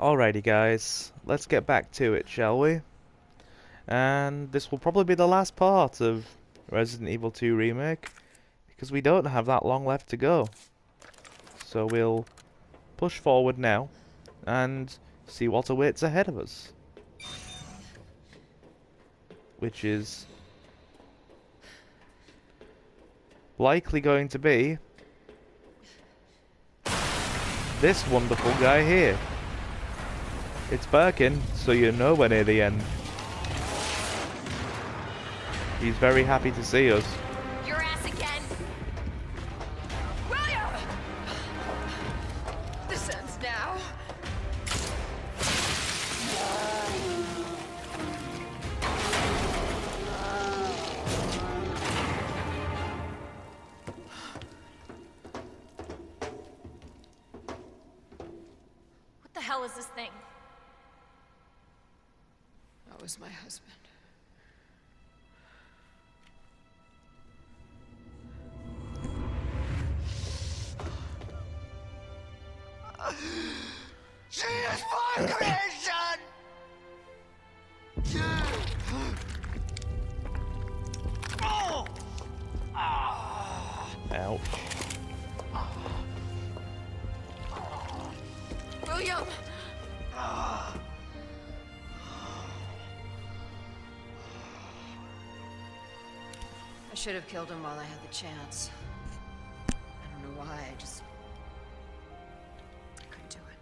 Alrighty guys, let's get back to it, shall we? And this will probably be the last part of Resident Evil 2 Remake, because we don't have that long left to go. So we'll push forward now, and see what awaits ahead of us. Which is likely going to be this wonderful guy here. It's Birkin, so you know we're near the end. He's very happy to see us. Your ass again! William! This ends now. What the hell is this thing? That was my husband. She is my creation! Ouch. William! I should have killed him while I had the chance. I don't know why, I couldn't do it.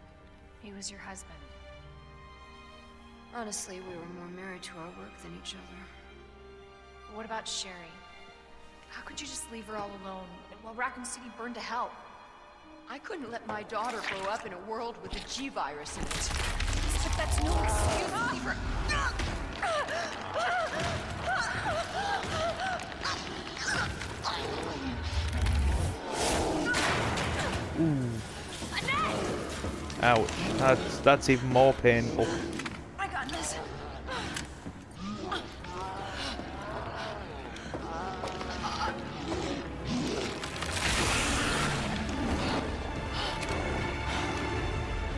He was your husband. Honestly, we were more married to our work than each other. But what about Sherry? How could you just leave her all alone while Raccoon City burned to hell? I couldn't let my daughter grow up in a world with a G virus in it. But that's no excuse to leave her. Ouch. That's even more painful. I got this.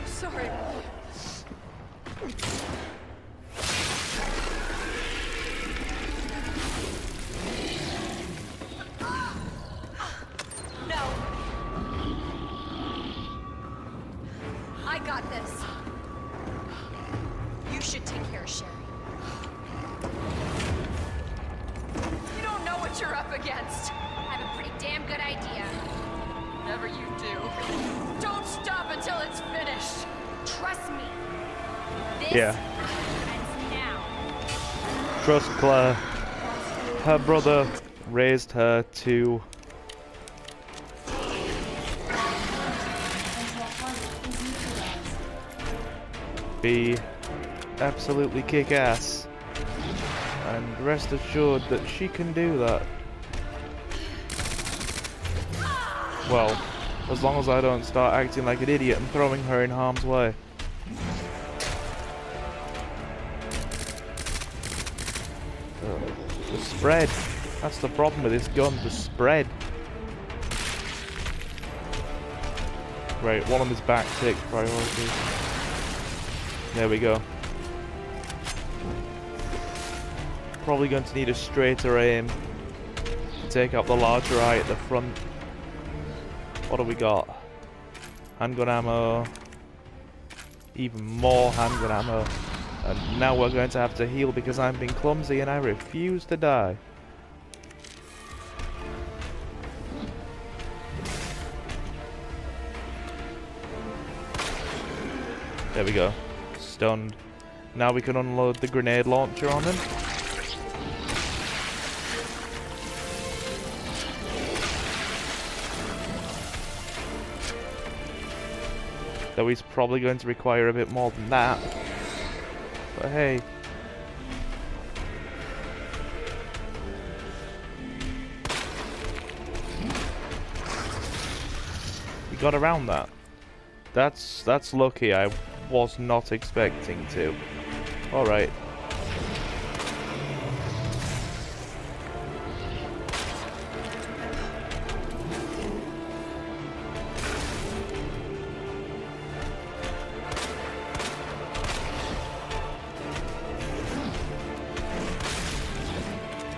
Sorry. No. I got this. You should take care of Sherry. You don't know what you're up against. I have a pretty damn good idea. Whatever you do, don't stop until it's finished. Trust me. This Yeah. ends now. Trust Claire. Her brother raised her to be absolutely kick-ass, and rest assured that she can do that. Well, as long as I don't start acting like an idiot and throwing her in harm's way. The spread. That's the problem with this gun, the spread. Right, one on his back takes priority. There we go. Probably going to need a straighter aim to take out the larger eye at the front. What do we got? Handgun ammo. Even more handgun ammo. And now we're going to have to heal because I'm being clumsy and I refuse to die. There we go. Stunned. Now we can unload the grenade launcher on him. Though he's probably going to require a bit more than that. But hey. We got around that. That's lucky. I was not expecting to. Alright.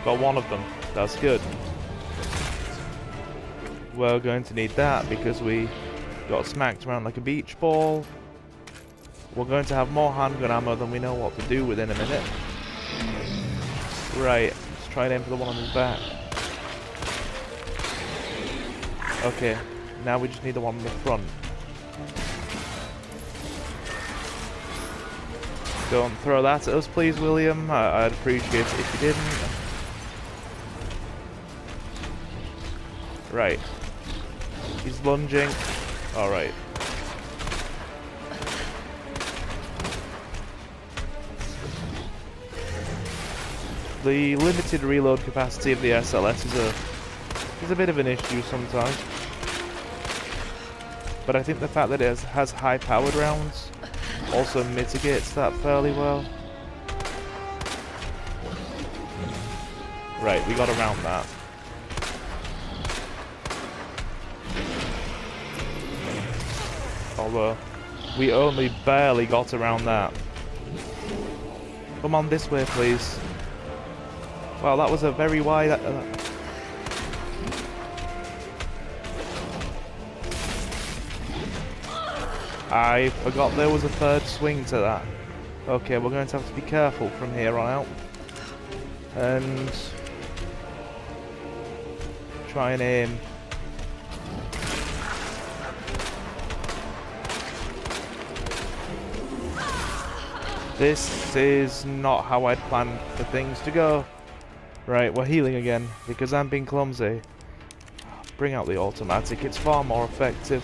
Got one of them. That's good. We're going to need that because we got smacked around like a beach ball. We're going to have more handgun ammo than we know what to do with in a minute. Right, let's try and aim for the one on his back. Okay, now we just need the one in the front. Don't throw that at us, please, William. I'd appreciate it if you didn't. Right. He's lunging. Alright. The limited reload capacity of the SLS is a bit of an issue sometimes. But I think the fact that it has high-powered rounds also mitigates that fairly well. Right, we got around that. Although, we only barely got around that. Come on this way, please. Well, that was a very wide... I forgot there was a third swing to that. Okay, we're going to have to be careful from here on out. And... try and aim. This is not how I'd planned for things to go. Right, we're healing again, because I'm being clumsy. Bring out the automatic, it's far more effective.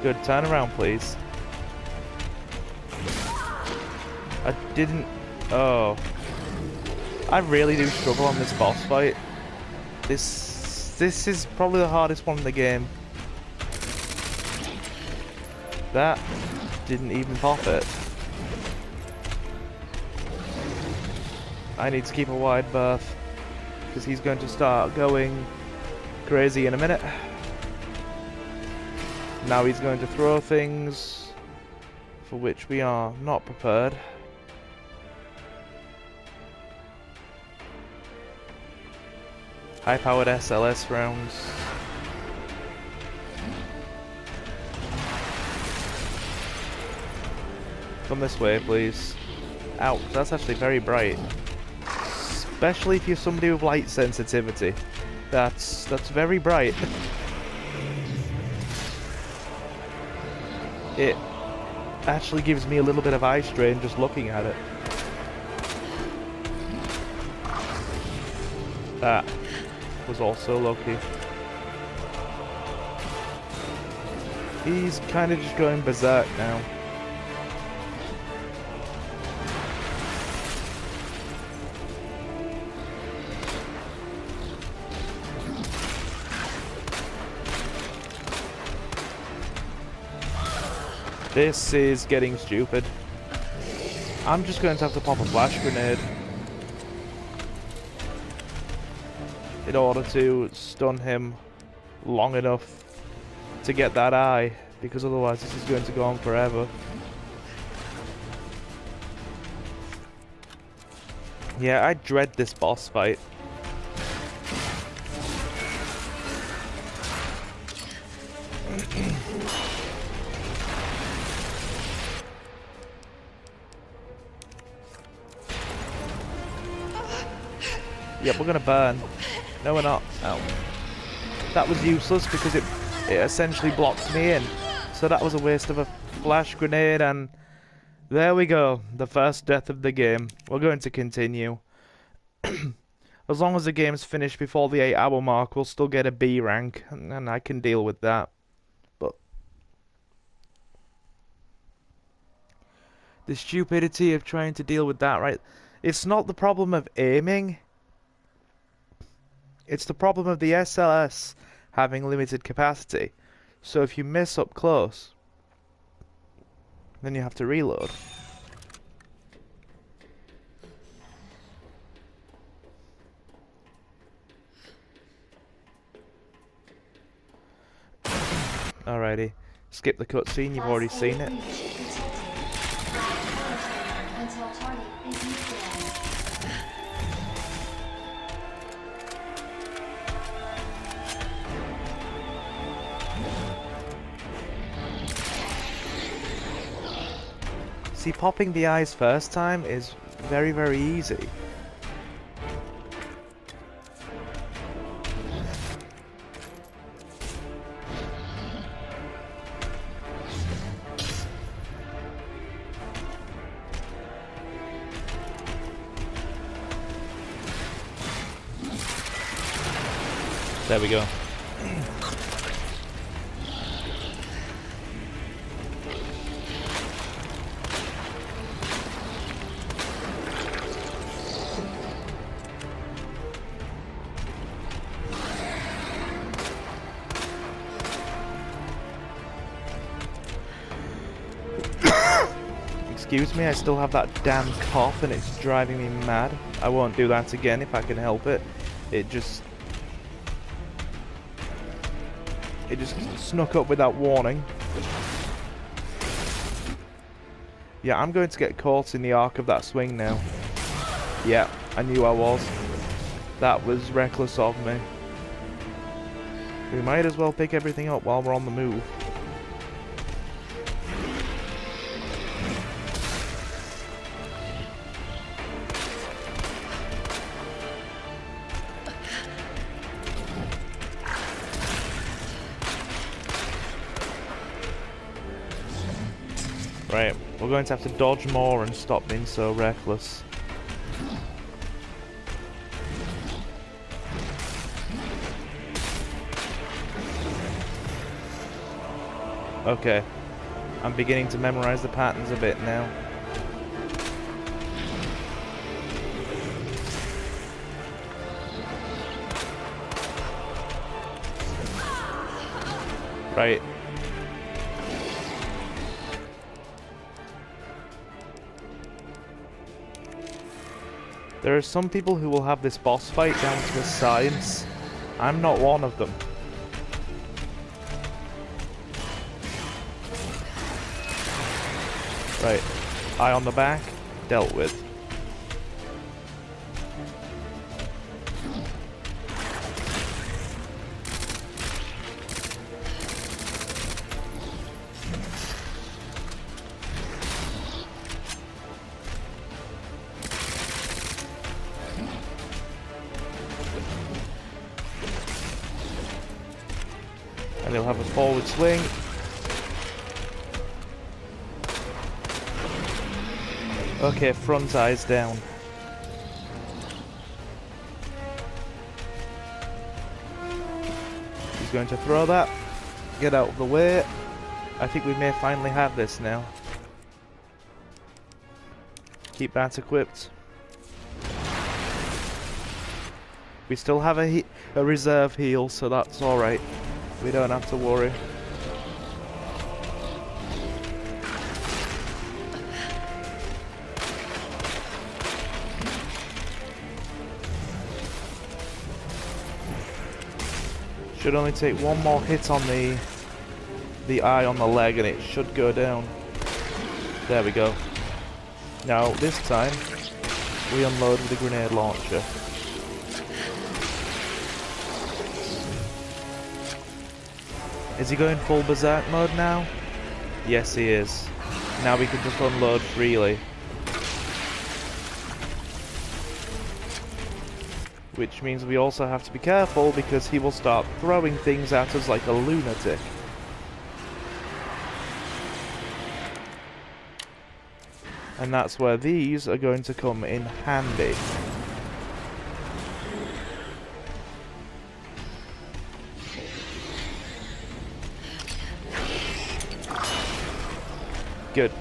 Good, turn around please. I didn't... oh. I really do struggle on this boss fight. This is probably the hardest one in the game. That didn't even pop it. I need to keep a wide berth because he's going to start going crazy in a minute. Now he's going to throw things for which we are not prepared. High-powered SLS rounds. Come this way, please. Ouch, that's actually very bright. Especially if you're somebody with light sensitivity. That's very bright. It actually gives me a little bit of eye strain just looking at it. That was also lucky. He's kind of just going berserk now. This is getting stupid. I'm just going to have to pop a flash grenade in order to stun him long enough to get that eye, because otherwise this is going to go on forever. Yeah, I dread this boss fight. Yep, we're gonna burn. No, we're not. Ow. That was useless because it essentially blocked me in. So that was a waste of a flash grenade, and there we go. The first death of the game. We're going to continue. As long as the game's finished before the 8-hour mark, we'll still get a B rank, and I can deal with that. But the stupidity of trying to deal with that, right? It's not the problem of aiming. It's the problem of the SLS having limited capacity. So if you miss up close, then you have to reload. Alrighty. Skip the cutscene, you've already seen it. Until target is neutralized. See, popping the eyes first time is very, very easy. There we go. Excuse me, I still have that damn cough and it's driving me mad. I won't do that again if I can help it. It just snuck up without warning. Yeah, I'm going to get caught in the arc of that swing now. Yeah, I knew I was. That was reckless of me. We might as well pick everything up while we're on the move. Right, we're going to have to dodge more and stop being so reckless. Okay, I'm beginning to memorize the patterns a bit now. Right. There are some people who will have this boss fight down to a science. I'm not one of them. Right. Eye on the back. Dealt with. And he'll have a forward swing. Okay, front eyes down. He's going to throw that. Get out of the way. I think we may finally have this now. Keep that equipped. We still have a reserve heal, so that's alright. We don't have to worry. Should only take one more hit on the eye on the leg and it should go down. There we go. Now this time we unload with a grenade launcher. Is he going full berserk mode now? Yes, he is. Now we can just unload freely. Which means we also have to be careful because he will start throwing things at us like a lunatic. And that's where these are going to come in handy. Good.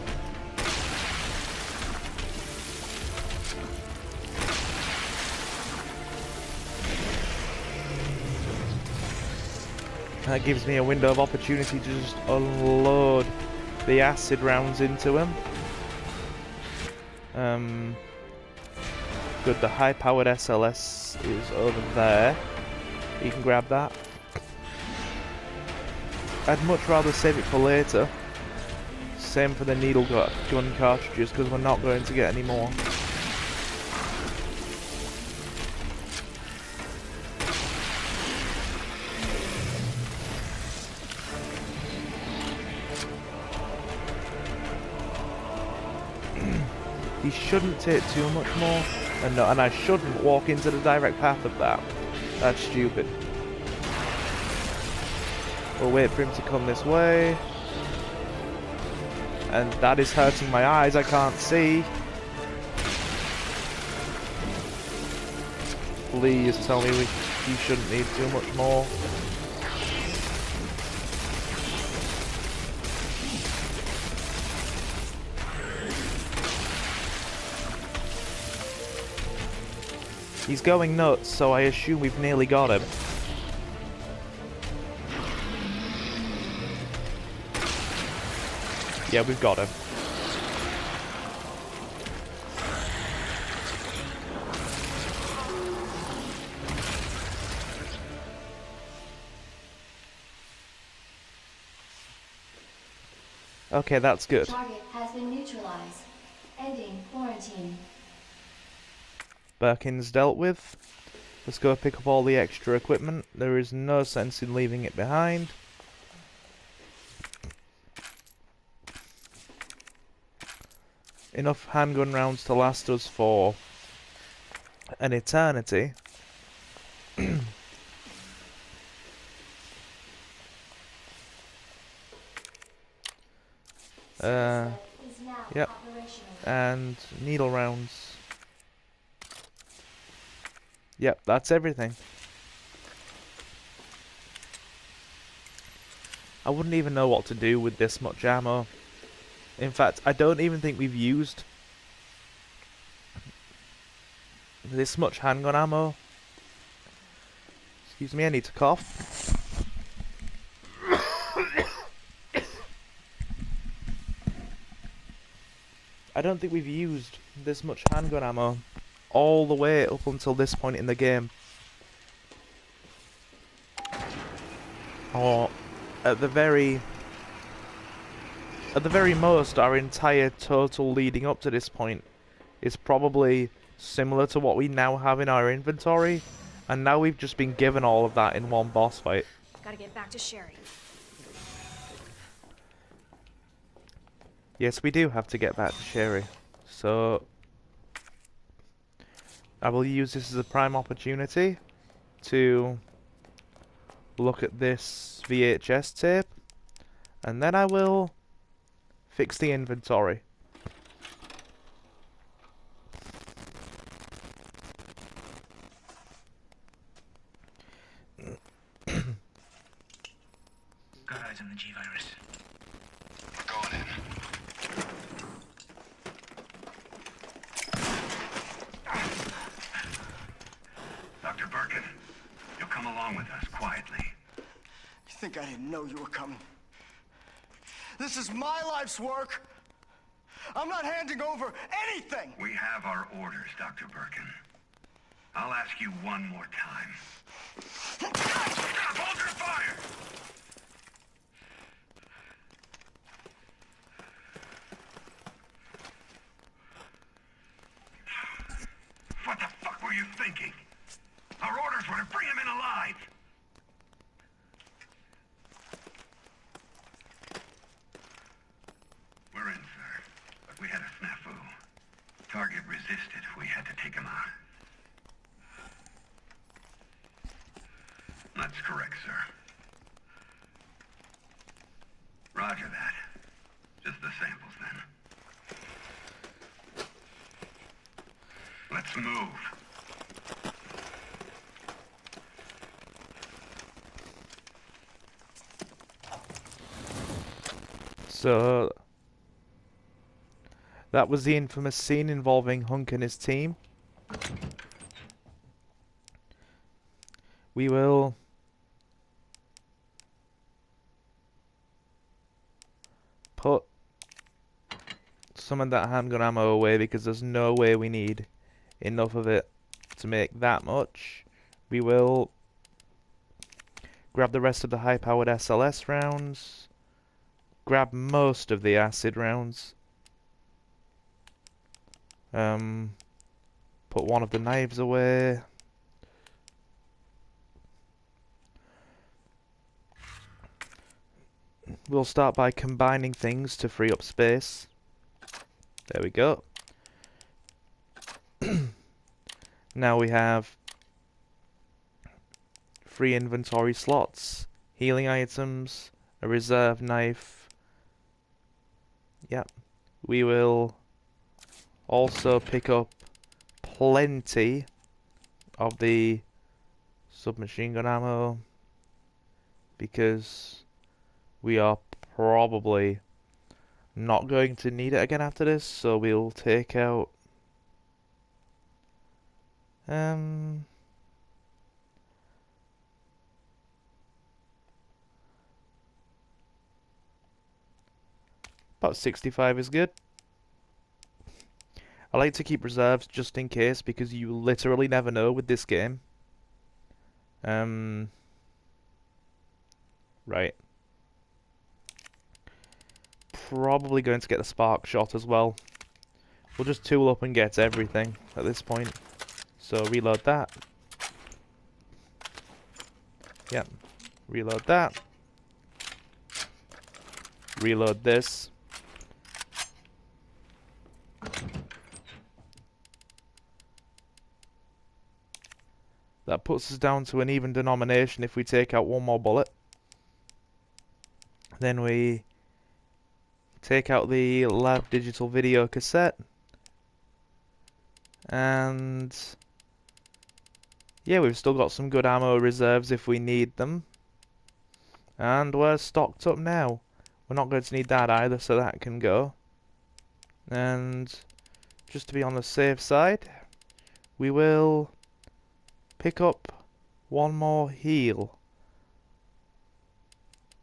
That gives me a window of opportunity to just unload the acid rounds into him. Good, the high-powered SLS is over there. You can grab that. I'd much rather save it for later. Same for the needle gun cartridges, because we're not going to get any more. He shouldn't take too much more, and I shouldn't walk into the direct path of that. That's stupid. We'll wait for him to come this way. And that is hurting my eyes, I can't see. Please tell me you shouldn't need too much more. He's going nuts, so I assume we've nearly got him. Yeah, we've got him. Okay, that's good. Target has been neutralized. Ending quarantine. Birkin's dealt with. Let's go pick up all the extra equipment. There is no sense in leaving it behind. Enough handgun rounds to last us for an eternity. Yep. And needle rounds. Yep, that's everything. I wouldn't even know what to do with this much ammo. In fact, I don't even think we've used this much handgun ammo. Excuse me, I need to cough. I don't think we've used this much handgun ammo all the way up until this point in the game. Or at the very most, our entire total leading up to this point is probably similar to what we now have in our inventory, and now we've just been given all of that in one boss fight. Gotta get back to Sherry. Yes, we do have to get back to Sherry, so I will use this as a prime opportunity to look at this VHS tape, and then I will fix the inventory. Got eyes on the G-Virus. Going in. Dr. Birkin, you'll come along with us quietly. You think I didn't know you were coming? This is my life's work. I'm not handing over anything. We have our orders, Dr. Birkin. I'll ask you one more time. Stop! Hold your fire! What the fuck were you thinking? Our orders were to bring him in alive. We're in, sir. But we had a snafu. Target resisted. We had to take him out. That's correct, sir. Roger that. Just the samples, then. Let's move. So that was the infamous scene involving Hunk and his team. We will put some of that handgun ammo away because there's no way we need enough of it to make that much. We will Grab the rest of the high-powered SLS rounds. Grab most of the acid rounds. Put one of the knives away. We'll start by combining things to free up space. There we go. Now we have 3 inventory slots, healing items, a reserve knife. Yep. We will also pick up plenty of the submachine gun ammo because we are probably not going to need it again after this, so we'll take out about 65 is good. I like to keep reserves just in case because you literally never know with this game. Right. Probably going to get the spark shot as well. We'll just tool up and get everything at this point. So reload that. Yep. Reload that. Reload this. That puts us down to an even denomination if we take out one more bullet. Then we take out the lab digital video cassette. And yeah, we've still got some good ammo reserves if we need them. And we're stocked up now. We're not going to need that either, so that can go. And just to be on the safe side, we will pick up one more heal.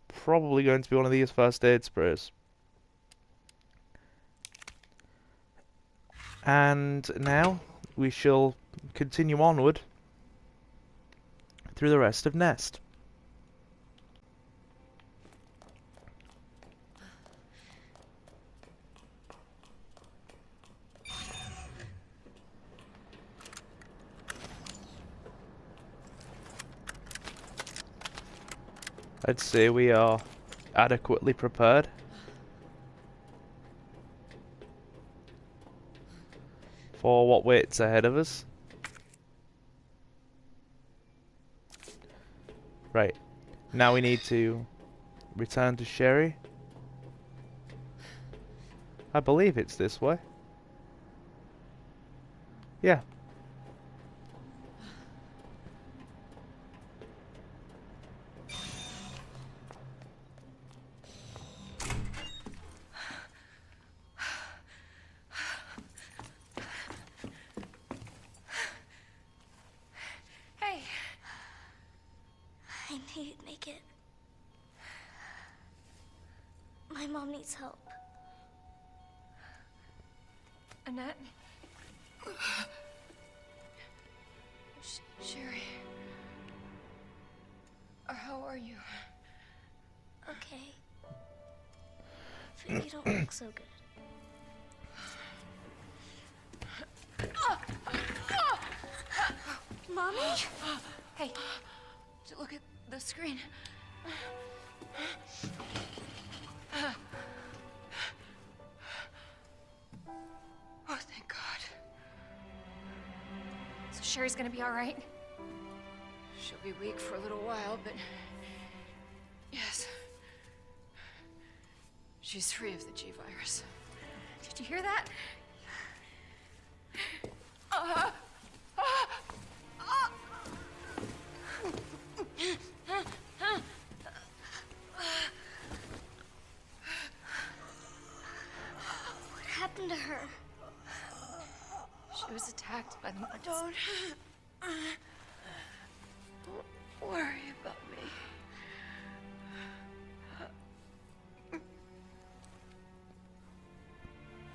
Probably going to be one of these first aid sprays. And now we shall continue onward through the rest of Nest. I'd say we are adequately prepared. For what waits ahead of us. Right. Now we need to return to Sherry. I believe it's this way. Yeah. I knew you'd make it. My mom needs help. Annette? Sherry? How are you? Okay. But you don't look so good. Mommy? Hey, look at the screen. Oh, thank God. So Sherry's gonna be all right? She'll be weak for a little while, but yes. She's free of the G virus. Did you hear that? What happened to her? She was attacked by the monsters. Don't worry about me.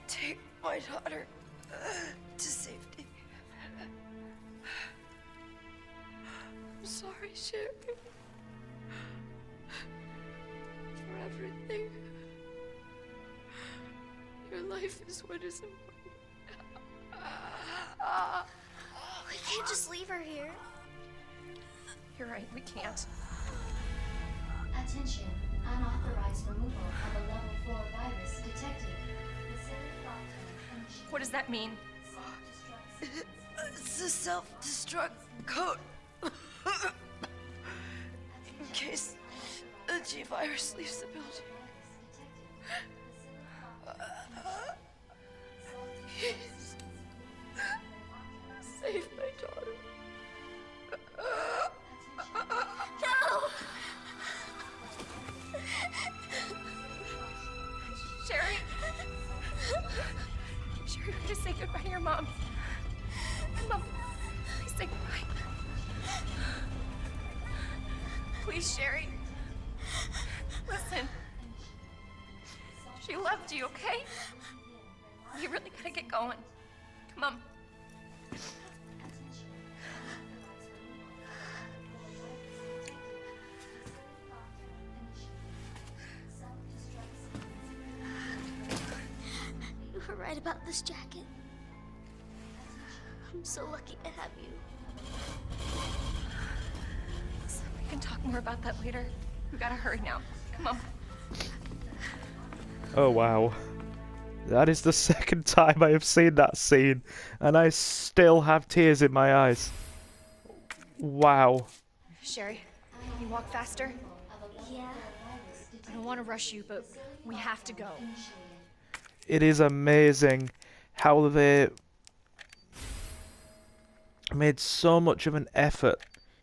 Take my daughter to safety. I'm sorry, Sherry. everything. Your life is what is important. We can't just leave her here. You're right, we can't. Attention. Unauthorized removal of a level 4 virus detected. Facility What does that mean? It's a self-destruct code. In case the G-virus leaves the building. Please. Save my daughter. No! Sherry? Sherry, we just say goodbye to your mom. Mom, please say goodbye. Please, Sherry. Listen. She loved you, okay? You really gotta get going. Come on. You were right about this jacket. I'm so lucky to have you. So we can talk more about that later. We gotta hurry now. Come on. Oh wow. That is the second time I have seen that scene, and I still have tears in my eyes. Wow. Sherry, can you walk faster? Yeah. I don't want to rush you, but we have to go. It is amazing how they made so much of an effort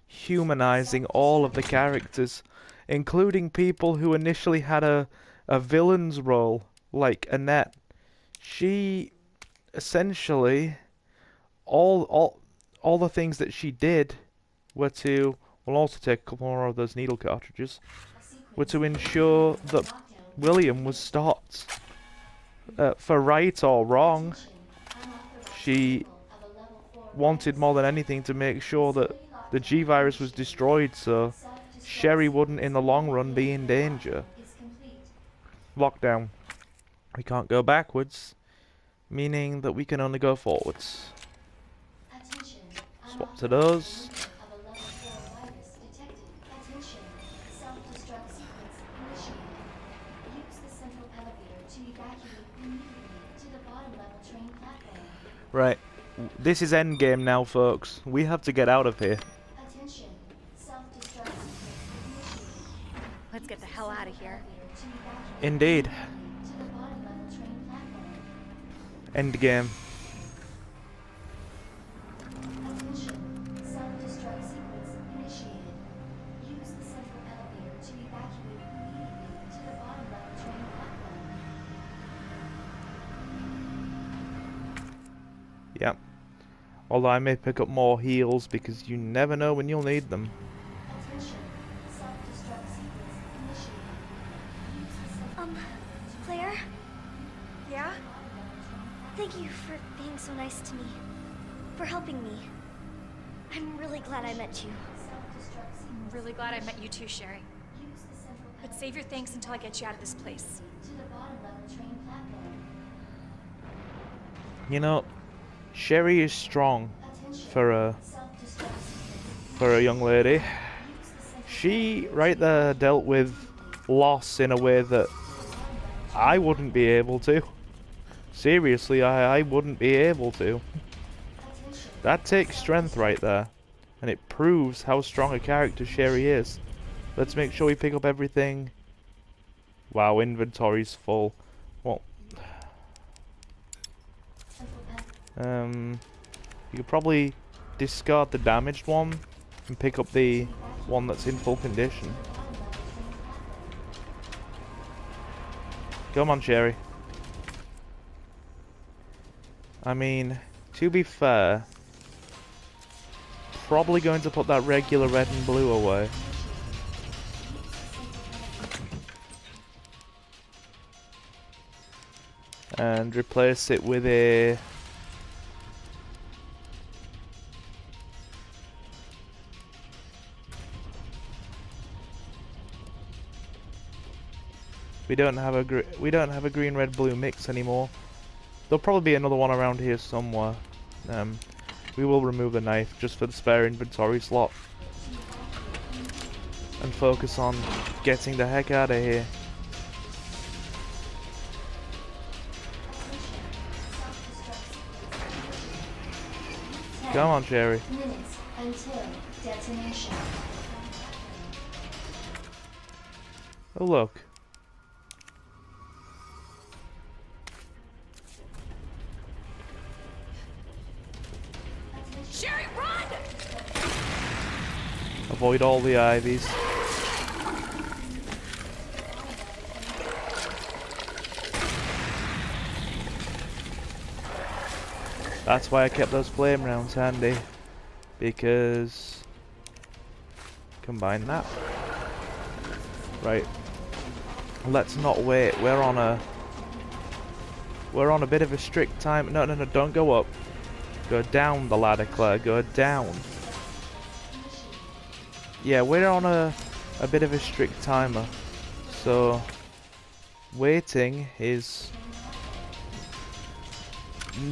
humanizing all of the characters, including people who initially had a villain's role, like Annette. She essentially all the things that she did were to, we'll also take a couple more of those needle cartridges, were to ensure that William was stopped. For right or wrong, she wanted more than anything to make sure that the G-virus was destroyed so Sherry wouldn't in the long run be in danger. Lockdown. We can't go backwards, meaning that we can only go forwards. Swap to those. Right, this is endgame now, folks. We have to get out of here. Let's get the hell out of here. Indeed. Endgame. Yep. Although I may pick up more heals because you never know when you'll need them. Claire? Yeah? Thank you for being so nice to me. For helping me. I'm really glad I met you. I'm really glad I met you too, Sherry. But save your thanks until I get you out of this place. You know, Sherry is strong for a young lady. She right there dealt with loss in a way that I wouldn't be able to. Seriously, I wouldn't be able to. That takes strength right there. And it proves how strong a character Sherry is. Let's make sure we pick up everything. Wow, inventory's full. Well, you could probably discard the damaged one and pick up the one that's in full condition. Come on, Sherry. I mean, to be fair, probably going to put that regular red and blue away. And replace it with a... We don't have a green, red, blue mix anymore. There'll probably be another one around here somewhere. We will remove the knife just for the spare inventory slot and focus on getting the heck out of here. Come on, Sherry. Minutes until detonation. Oh, look. Sherry, run! Avoid all the ivies. That's why I kept those flame rounds handy, because combine that. Right. Let's not wait. We're on a bit of a strict time. No, don't go up. Go down the ladder, Claire. Go down. Yeah, we're on a bit of a strict timer. So waiting is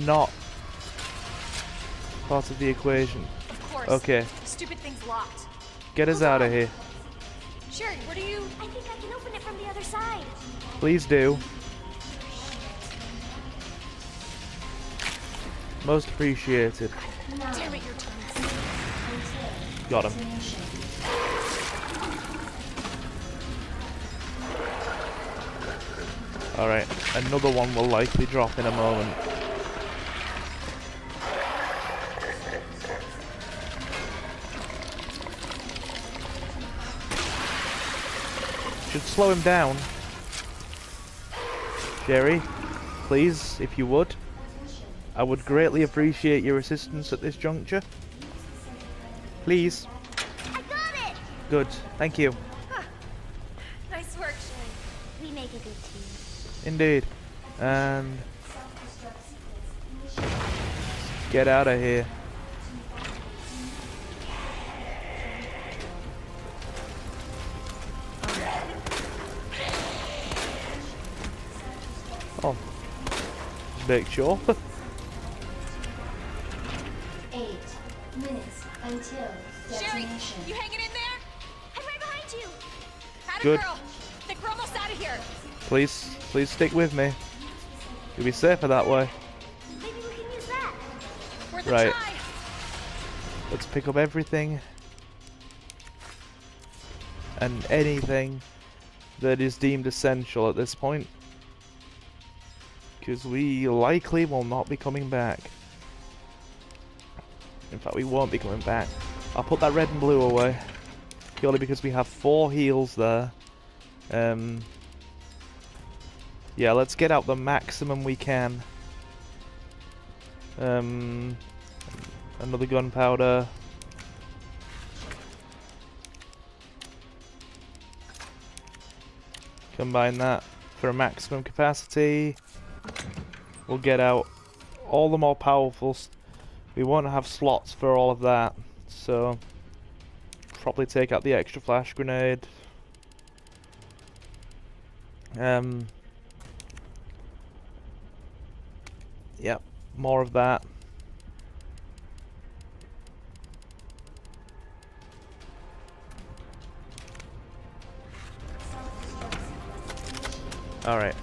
not part of the equation. Of course. Okay. Stupid thing's locked. Get us out of here. Sherry, what are you... I think I can open it from the other side. Please do. Most appreciated. Damn it, your turn. Got him. Alright, another one will likely drop in a moment. Should slow him down. Jerry, please, if you would. I would greatly appreciate your assistance at this juncture. Please. I got it! Good, thank you. Nice work, Sherry. We make a good team. Indeed. And get out of here. Oh, just make sure. 8 minutes until Sherry, detonation. you hanging in there? I'm right behind you! Atta Good. girl. Think we're almost out of here. Please stick with me. You'll be safer that way. Maybe we can use that. Worth a Right. try. Let's pick up everything and anything that is deemed essential at this point, because we likely will not be coming back. In fact, we won't be coming back. I'll put that red and blue away purely because we have 4 heals there. Yeah, let's get out the maximum we can. Another gunpowder. Combine that for a maximum capacity. We'll get out all the more powerful. We won't have slots for all of that, so probably take out the extra flash grenade. Yep, more of that. Alright.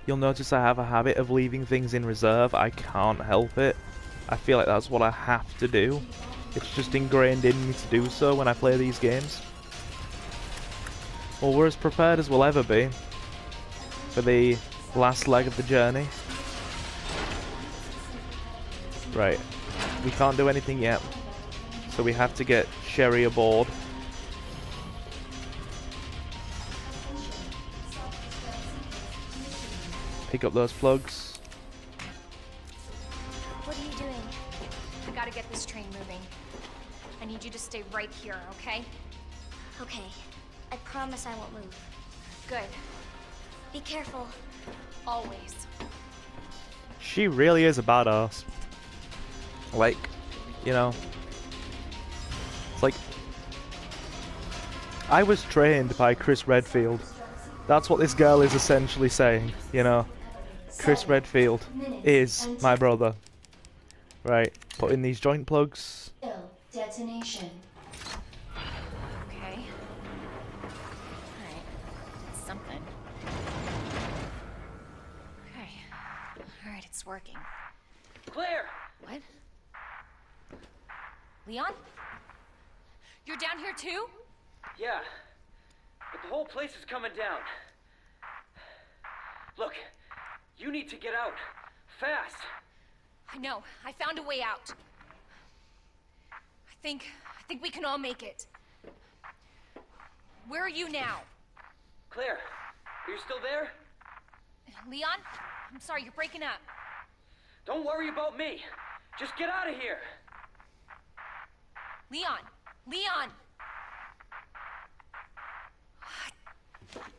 You'll notice I have a habit of leaving things in reserve. I can't help it. I feel like that's what I have to do. It's just ingrained in me to do so when I play these games. Well, we're as prepared as we'll ever be for the last leg of the journey. Right. We can't do anything yet, so we have to get Sherry aboard. Pick up those plugs. What are you doing? I gotta get this train moving. I need you to stay right here, okay? Okay. I promise I won't move. Good. Be careful. Always. She really is a badass. Like, you know, it's like I was trained by Chris Redfield. That's what this girl is essentially saying, you know. Chris Redfield is my brother. Right, put in these joint plugs. Detonation. Okay. Alright. That's something. Okay. Alright, it's working. Claire! What? Leon? You're down here too? Yeah, but the whole place is coming down. Look, you need to get out. Fast! I know. I found a way out. I think we can all make it. Where are you now? Claire, are you still there? Leon? I'm sorry, you're breaking up. Don't worry about me. Just get out of here. Leon! Leon!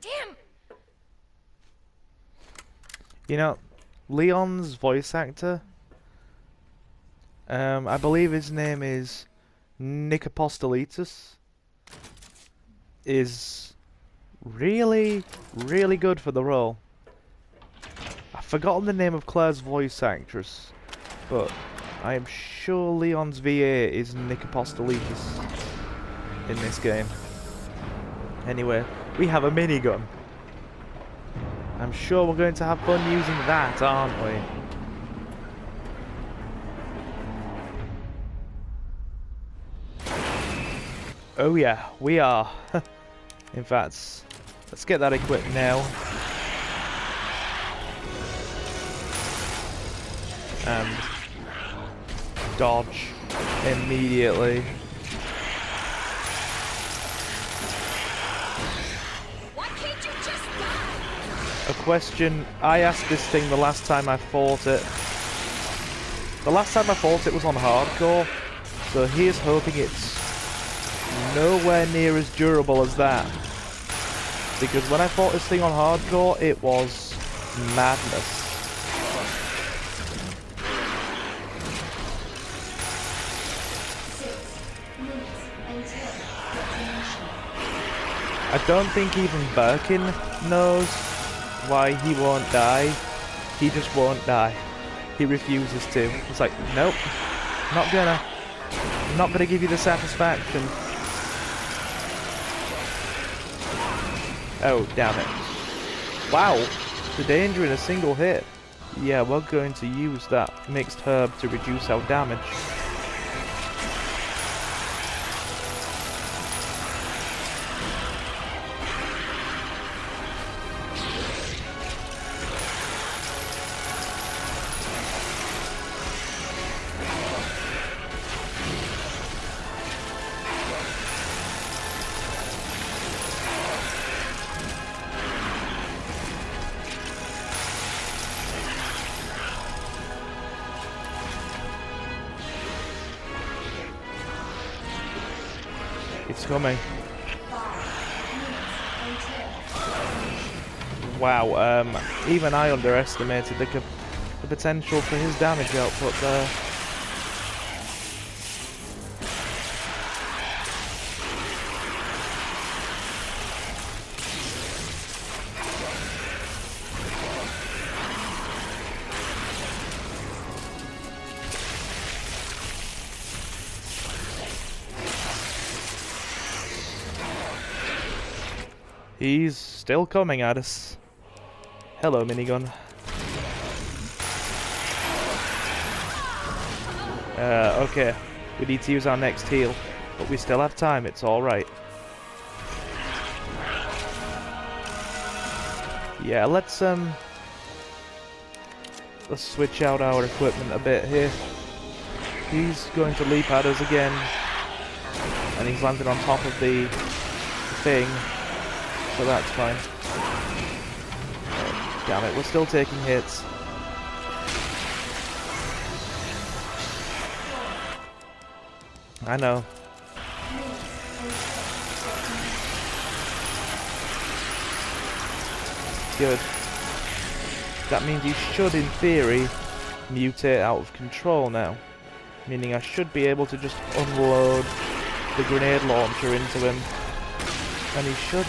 Damn! You know, Leon's voice actor, I believe his name is Nick Apostolitis, is really, really good for the role. I've forgotten the name of Claire's voice actress, but I am sure Leon's VA is Nick Apostolitis in this game. Anyway, we have a minigun. I'm sure we're going to have fun using that, aren't we? Oh yeah, we are. In fact, let's get that equipped now. And dodge immediately. Why can't you just die? A question, I asked this thing the last time I fought it. The last time I fought it was on hardcore, so here's hoping it's nowhere near as durable as that. Because when I fought this thing on hardcore, it was madness. I don't think even Birkin knows why he won't die. He just won't die. He refuses to. It's like, nope, not gonna. I'm not gonna give you the satisfaction. Oh, damn it. Wow, the danger in a single hit. Yeah, we're going to use that mixed herb to reduce our damage. It's coming. Wow, even I underestimated the potential for his damage output there. He's still coming at us. Hello, minigun. Okay. We need to use our next heal, but we still have time, it's alright. Yeah, let's switch out our equipment a bit here. He's going to leap at us again, and he's landed on top of the thing. So that's fine. Oh, damn it, we're still taking hits. I know. Good. That means he should, in theory, mutate out of control now. Meaning I should be able to just unload the grenade launcher into him. And he should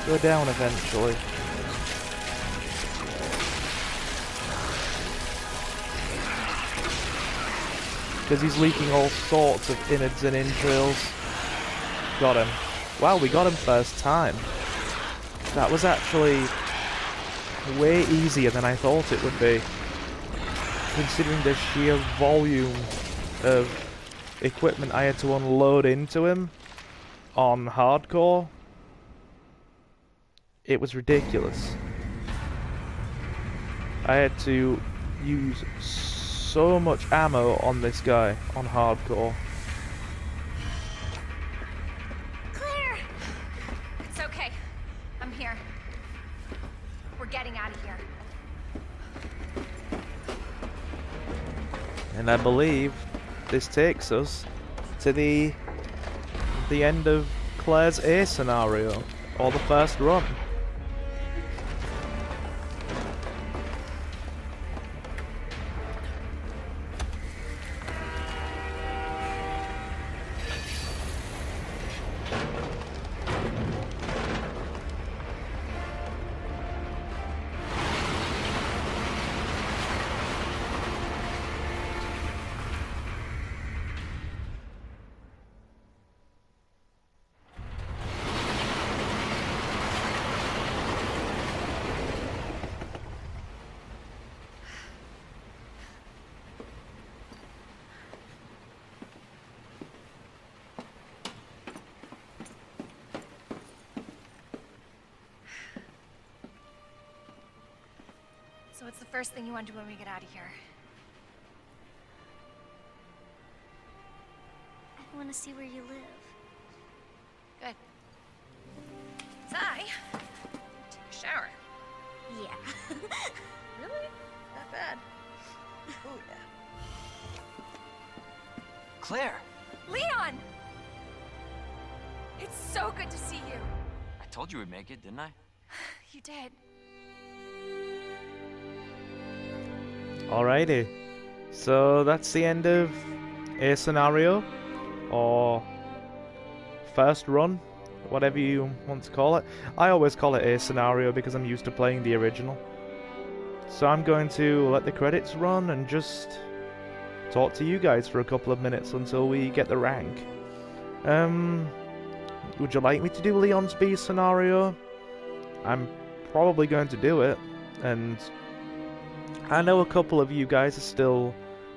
go down eventually. Because he's leaking all sorts of innards and entrails. Got him. Wow, we got him first time. That was actually way easier than I thought it would be. Considering the sheer volume of equipment I had to unload into him on hardcore. It was ridiculous. I had to use so much ammo on this guy on hardcore. Claire! It's okay. I'm here. We're getting out of here. And I believe this takes us to the end of Claire's A scenario, or the first run. So what's the first thing you want to do when we get out of here? I want to see where you live. Good. So I take a shower. Yeah. Really? That bad? Oh, yeah. Claire! Leon! It's so good to see you. I told you we'd make it, didn't I? You did. Alrighty. So that's the end of A scenario, or first run, whatever you want to call it. I always call it A scenario because I'm used to playing the original. So I'm going to let the credits run and just talk to you guys for a couple of minutes until we get the rank. Would you like me to do Leon's B scenario? I'm probably going to do it, and I know a couple of you guys are still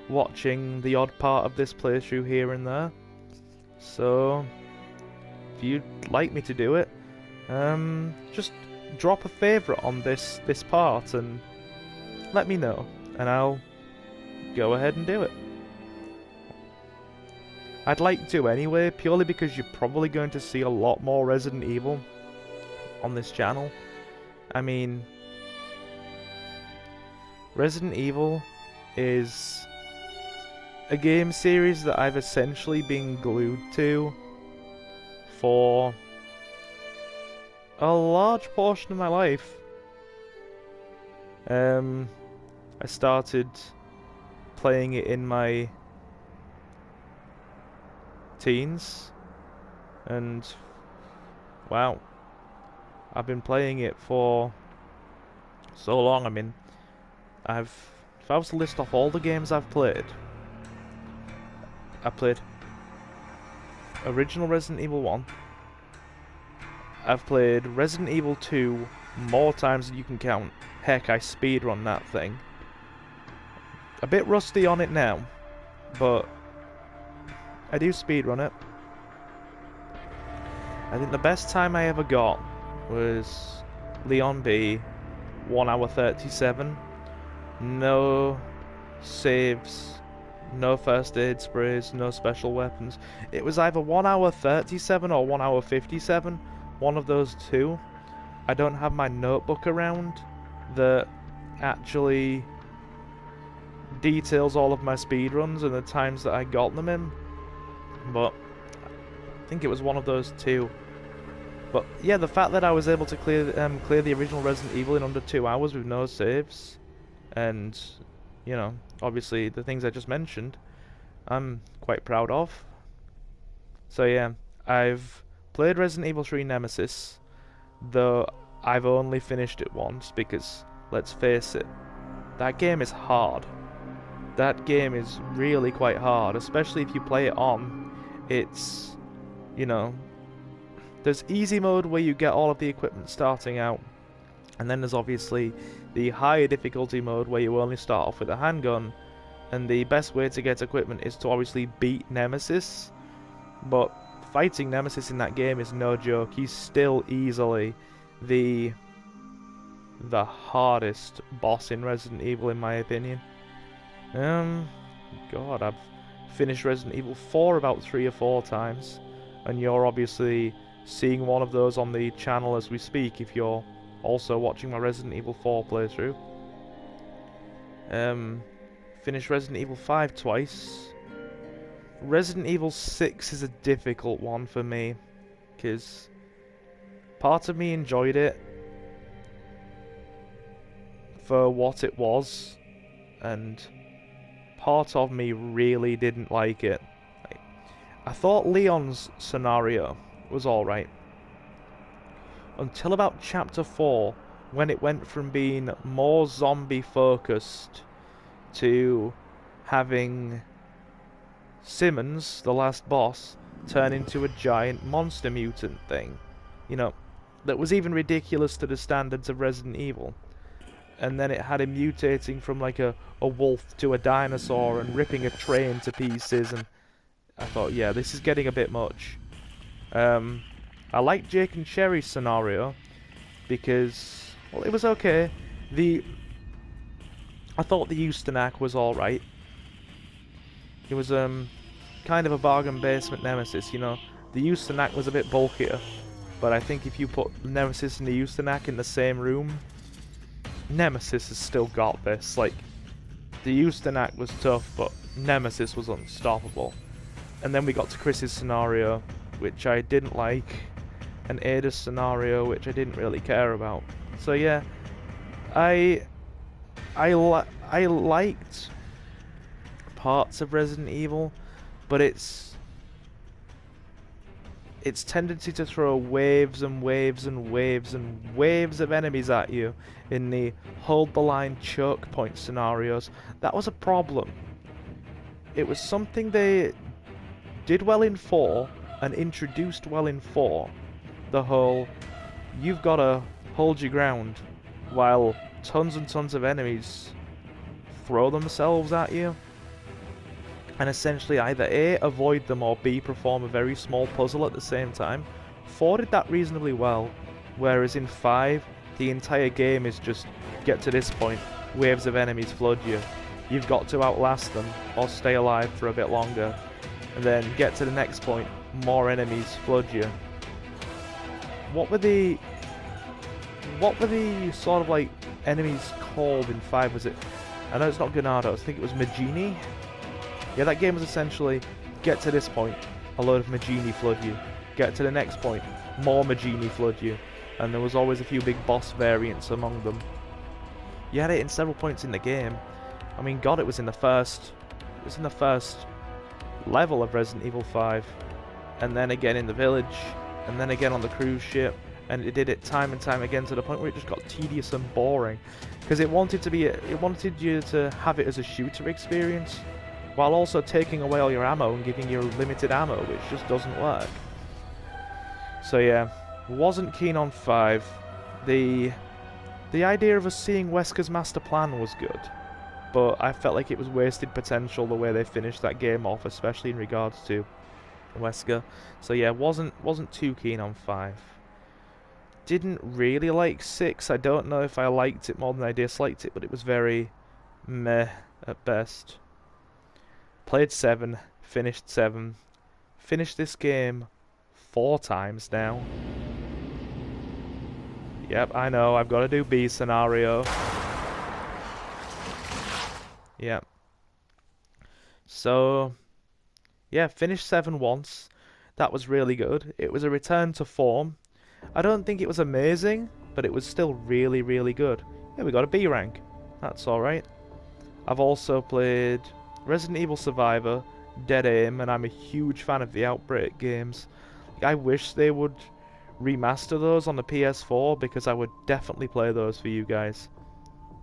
watching the odd part of this playthrough here and there. So, if you'd like me to do it, just drop a favourite on this part and let me know, and I'll go ahead and do it. I'd like to anyway, purely because you're probably going to see a lot more Resident Evil on this channel. I mean, Resident Evil is a game series that I've essentially been glued to for a large portion of my life. I started playing it in my teens, and wow, I've been playing it for so long. I mean, if I was to list off all the games I've played, I played original Resident Evil 1, I've played Resident Evil 2 more times than you can count. Heck, I speedrun that thing. A bit rusty on it now, but I do speedrun it. I think the best time I ever got was Leon B, 1 hour 37. No saves, no first aid sprays, no special weapons. It was either 1 hour 37 or 1 hour 57, one of those two. I don't have my notebook around that actually details all of my speedruns and the times that I got them in, but I think it was one of those two. But yeah, the fact that I was able to clear the original Resident Evil in under 2 hours with no saves, and you know, obviously the things I just mentioned, I'm quite proud of. So yeah, I've played Resident Evil 3 Nemesis, though I've only finished it once because, let's face it, that game is hard. That game is really quite hard, especially if you play it on. It's, you know, there's easy mode where you get all of the equipment starting out, and then there's obviously the higher difficulty mode where you only start off with a handgun, and the best way to get equipment is to obviously beat Nemesis, but fighting Nemesis in that game is no joke. He's still easily the hardest boss in Resident Evil, in my opinion. God, I've finished Resident Evil 4 about 3 or 4 times, and you're obviously seeing one of those on the channel as we speak if you're also watching my Resident Evil 4 playthrough. Finished Resident Evil 5 twice. Resident Evil 6 is a difficult one for me, because part of me enjoyed it for what it was, and part of me really didn't like it. I thought Leon's scenario was alright, until about Chapter 4, when it went from being more zombie focused to having Simmons, the last boss, turn into a giant monster mutant thing. You know, that was even ridiculous to the standards of Resident Evil. And then it had him mutating from like a wolf to a dinosaur and ripping a train to pieces, and I thought, yeah, this is getting a bit much. I liked Jake and Sherry's scenario because, well, it was okay. I thought the Ustanak was alright. It was kind of a bargain basement Nemesis, you know. The Ustanak was a bit bulkier, but I think if you put Nemesis and the Ustanak in the same room, Nemesis has still got this. Like, the Ustanak was tough, but Nemesis was unstoppable. And then we got to Chris's scenario, which I didn't like, and Ada's scenario, which I didn't really care about. So yeah, I liked parts of Resident Evil, but its tendency to throw waves and waves and waves and waves of enemies at you in the hold the line choke point scenarios, that was a problem. It was something they did well in 4 and introduced well in 4. The whole, you've got to hold your ground while tons and tons of enemies throw themselves at you, and essentially either A, avoid them, or B, perform a very small puzzle at the same time. 4 did that reasonably well, whereas in 5, the entire game is just, get to this point, waves of enemies flood you. You've got to outlast them, or stay alive for a bit longer, and then get to the next point, more enemies flood you. What were the sort of like enemies called in 5? Was it, I know it's not Ganado, I think it was Magini? Yeah, that game was essentially, get to this point, a load of Magini flood you. Get to the next point, more Magini flood you. And there was always a few big boss variants among them. You had it in several points in the game. I mean, God, it was in the first level of Resident Evil 5. And then again in the village, and then again on the cruise ship. And it did it time and time again to the point where it just got tedious and boring. Because it wanted you to have it as a shooter experience, while also taking away all your ammo and giving you limited ammo, which just doesn't work. So yeah, wasn't keen on 5. The idea of us seeing Wesker's master plan was good, but I felt like it was wasted potential the way they finished that game off, especially in regards to Wesker. So yeah, wasn't too keen on 5. Didn't really like 6. I don't know if I liked it more than I disliked it, but it was very meh at best. Played 7, finished 7, finished this game 4 times now. Yep, I know, I've got to do B scenario. Yep. So, yeah, finished 7 once. That was really good. It was a return to form. I don't think it was amazing, but it was still really, really good. Yeah, we got a B rank. That's alright. I've also played Resident Evil Survivor, Dead Aim, and I'm a huge fan of the Outbreak games. I wish they would remaster those on the PS4, because I would definitely play those for you guys.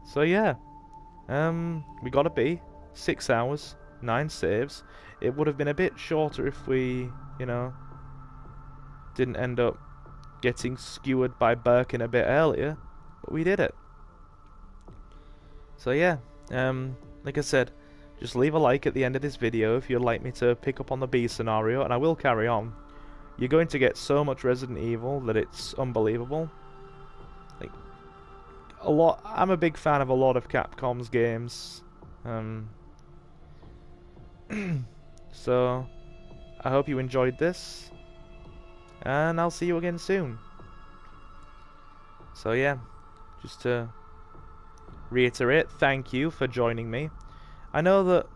So yeah, we got a B, 6 hours, 9 saves. It would have been a bit shorter if we, you know, didn't end up getting skewered by Birkin a bit earlier, but we did it. So yeah, like I said, just leave a like at the end of this video if you'd like me to pick up on the B scenario, and I will carry on. You're going to get so much Resident Evil that it's unbelievable. Like, I'm a big fan of a lot of Capcom's games. So, I hope you enjoyed this, and I'll see you again soon. So yeah, just to reiterate, thank you for joining me. I know that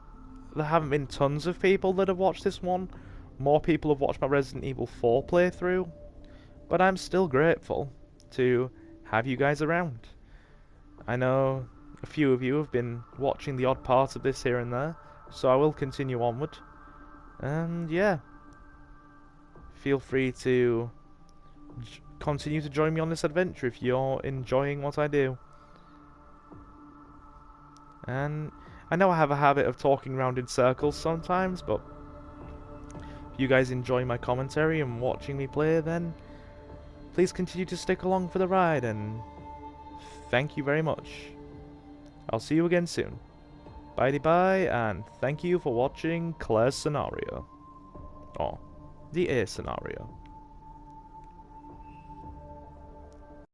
there haven't been tons of people that have watched this one. More people have watched my Resident Evil 4 playthrough, but I'm still grateful to have you guys around. I know a few of you have been watching the odd part of this here and there, so I will continue onward. And yeah, feel free to continue to join me on this adventure if you're enjoying what I do. And I know I have a habit of talking around in circles sometimes, but if you guys enjoy my commentary and watching me play, then please continue to stick along for the ride, and thank you very much. I'll see you again soon. Bye-bye, and thank you for watching Claire's Scenario. Or, the A Scenario.